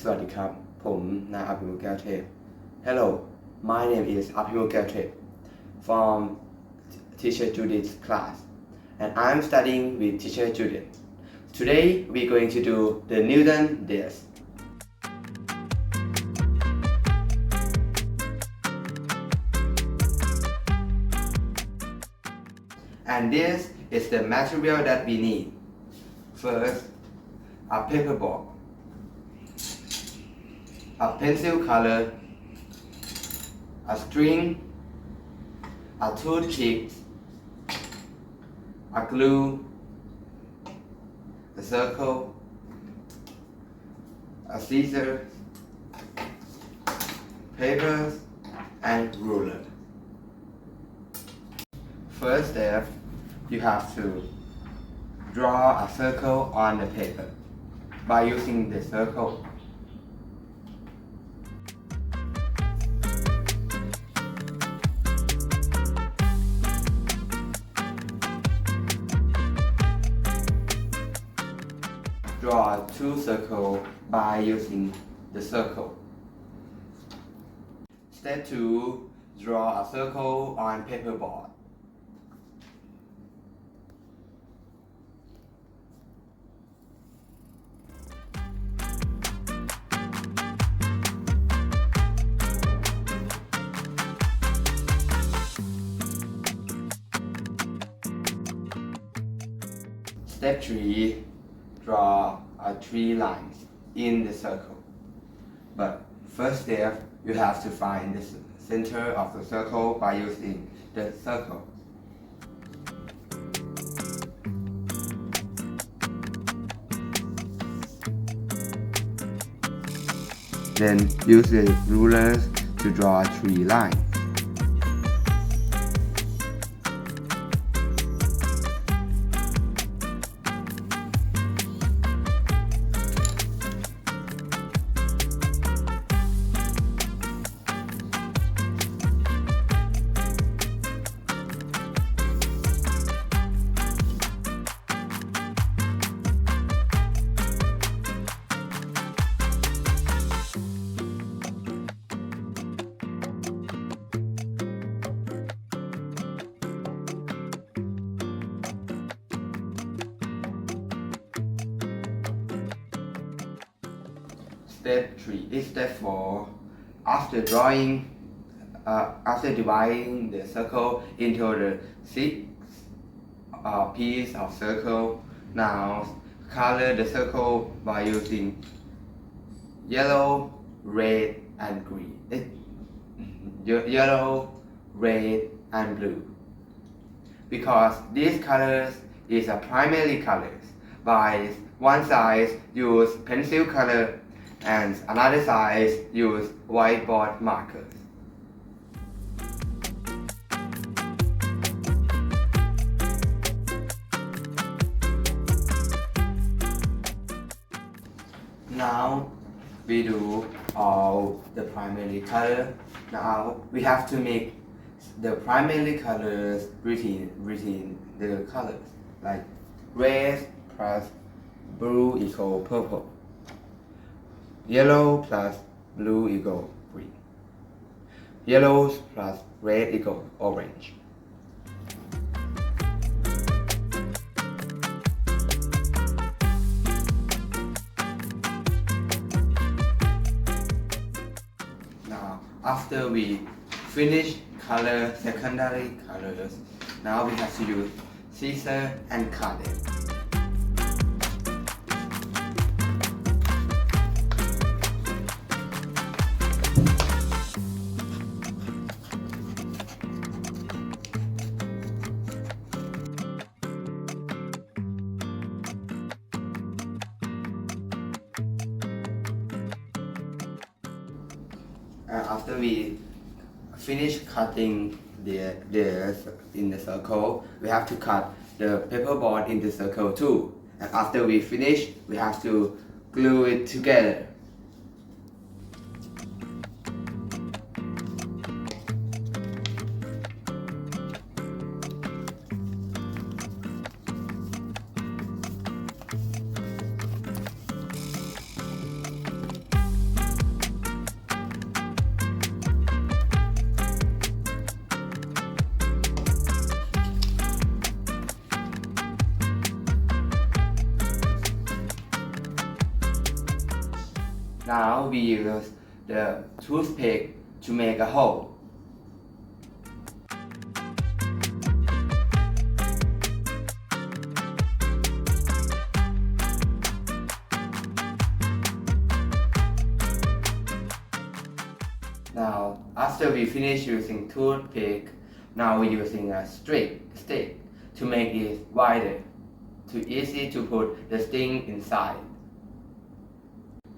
สวัสดีครับผมนายอภิมุขแก้วเทพ Hello my name is อภิมุขแก้วเทพ from teacher Judith's class and I'm studying with teacher Judith. Today we're going to do the Newton disc. And this is the material that we need. First, a paperboard, a pencil color, a string, a toothpick, a glue, a circle, a scissors, papers, and ruler. First step, you have to draw a circle on the paper by using the circle. Draw two circles by using the circle. Step 2. Draw a circle on paperboard. Step 3. Draw three lines in the circle. But first step, you have to find the center of the circle by using the circle. Then use the rulers to draw three lines. Step 3 is step 4. After dividing the circle into the 6 pieces of circle, now color the circle by using yellow, red, and green. Yellow, red, and blue. Because these colors is a primary colors. By one side use pencil color and another side use whiteboard markers. Now we do all the primary color. Now we have to make the primary colors within the colors, like red plus blue equal purple. Yellow plus blue equal green. Yellow plus red equal orange. Now, after we finish color secondary colors, now we have to use scissors and cut them. After we finish cutting the in the circle, we have to cut the paperboard in the circle too. And after we finish, we have to glue it together. Now we use the toothpick to make a hole. Now, after we finish using toothpick, now we're using a stick to make it wider, too easy to put the sting inside.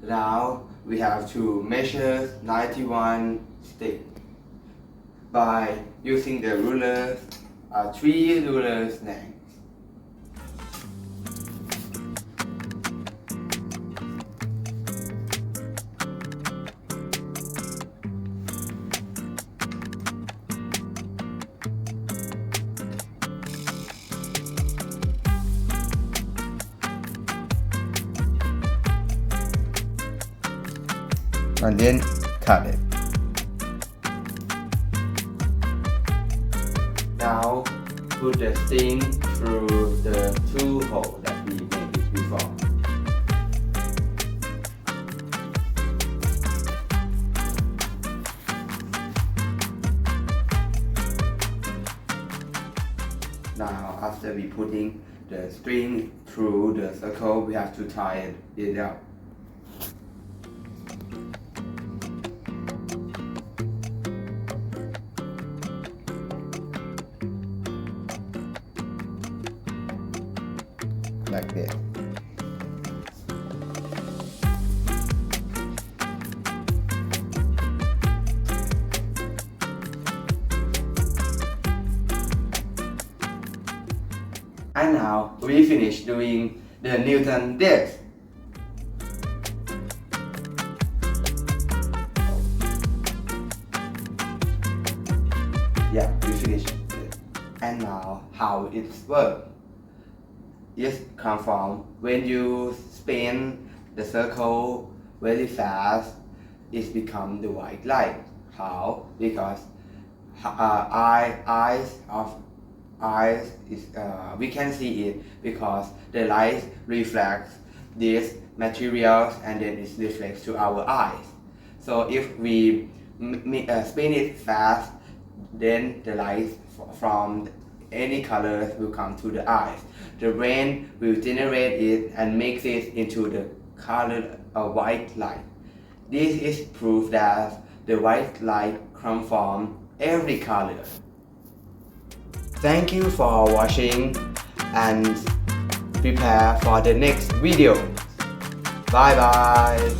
Now we have to measure 91 sticks by using the rulers, 3 rulers length. And then cut it. Now put the sting through the 2 holes that we made it before. Now after we putting the string through the circle, we have to tie it up. Like this. And now we finish doing the Newton disc. Yeah, we finished it. And now how it works. It comes from when you spin the circle very fast, it becomes the white light. How? Because eyes is we can see it because the light reflects these materials and then it reflects to our eyes. So if we spin it fast, then the light from any colors will come to the eyes. The brain will generate it and makes it into the color of white light. This is proof that the white light comes from every color. Thank you for watching and prepare for the next video. Bye bye.